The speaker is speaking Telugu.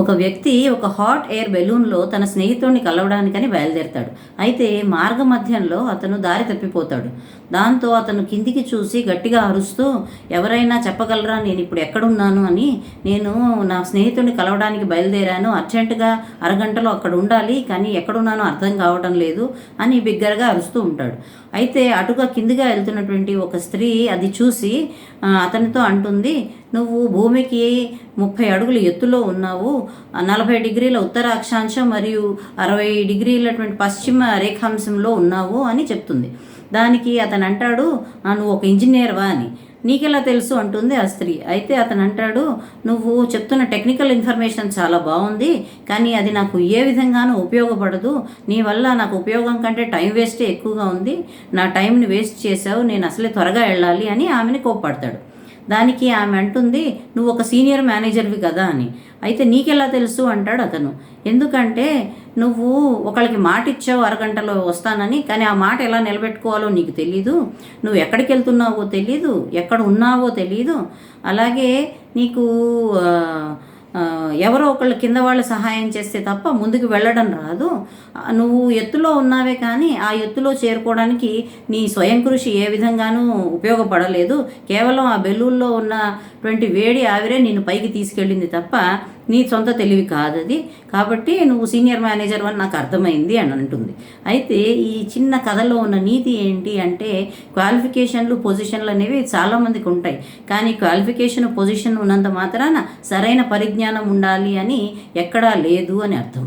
ఒక వ్యక్తి ఒక హాట్ ఎయిర్ బెలూన్లో తన స్నేహితుడిని కలవడానికని బయలుదేరతాడు. అయితే మార్గ మధ్యంలో అతను దారి తప్పిపోతాడు. దాంతో అతను కిందికి చూసి గట్టిగా అరుస్తూ, ఎవరైనా చెప్పగలరా నేను ఇప్పుడు ఎక్కడున్నాను అని? నేను నా స్నేహితుడిని కలవడానికి బయలుదేరాను, అర్జెంటుగా అరగంటలో అక్కడ ఉండాలి, కానీ ఎక్కడున్నానో అర్థం కావటం లేదు అని బిగ్గరగా అరుస్తూ ఉంటాడు. అయితే అటుగా కిందిగా వెళ్తున్నటువంటి ఒక స్త్రీ అది చూసి అతనితో అంటుంది, నువ్వు భూమికి 30 అడుగుల ఎత్తులో ఉన్నావు, 40 డిగ్రీల ఉత్తర అక్షాంశం మరియు 60 డిగ్రీలటువంటి పశ్చిమ రేఖాంశంలో ఉన్నావు అని చెప్తుంది. దానికి అతను అంటాడు, నువ్వు ఒక ఇంజనీర్వా అని. నీకెలా తెలుసు అంటుంది ఆ స్త్రీ. అయితే అతను అంటాడు, నువ్వు చెప్తున్న టెక్నికల్ ఇన్ఫర్మేషన్ చాలా బాగుంది, కానీ అది నాకు ఏ విధంగానూ ఉపయోగపడదు. నీ వల్ల నాకు ఉపయోగం కంటే టైం వేస్టే ఎక్కువగా ఉంది. నా టైంని వేస్ట్ చేసావు, నేను అసలే త్వరగా వెళ్ళాలి అని ఆమెని కోప్పడతాడు. దానికి ఆమె అంటుంది, నువ్వు ఒక సీనియర్ మేనేజర్వి కదా అని. అయితే నీకెలా తెలుసు అంటాడు అతను. ఎందుకంటే నువ్వు ఒకళ్ళకి మాట ఇచ్చావు అరగంటలో వస్తానని, కానీ ఆ మాట ఎలా నిలబెట్టుకోవాలో నీకు తెలీదు, నువ్వు ఎక్కడికి వెళ్తున్నావో తెలీదు, ఎక్కడ ఉన్నావో తెలీదు, అలాగే నీకు ఎవరో ఒకళ్ళు కింద వాళ్ళు సహాయం చేస్తే తప్ప ముందుకు వెళ్ళడం రాదు. నువ్వు ఎత్తులో ఉన్నావే కానీ ఆ ఎత్తులో చేరుకోవడానికి నీ స్వయం కృషి ఏ విధంగానూ ఉపయోగపడలేదు. కేవలం ఆ బెలూన్లో ఉన్నటువంటి వేడి ఆవిరే నిన్ను పైకి తీసుకెళ్ళింది తప్ప నీ సొంత తెలివి కాదది. కాబట్టి నువ్వు సీనియర్ మేనేజర్ అని నాకు అర్థమైంది అని అంటుంది. అయితే ఈ చిన్న కథలో ఉన్న నీతి ఏంటి అంటే, క్వాలిఫికేషన్లు పొజిషన్లు అనేవి చాలామందికి ఉంటాయి, కానీ క్వాలిఫికేషన్ పొజిషన్ ఉన్నంత మాత్రాన సరైన పరిజ్ఞానం ఉండాలి అని ఎక్కడా లేదు అని అర్థం.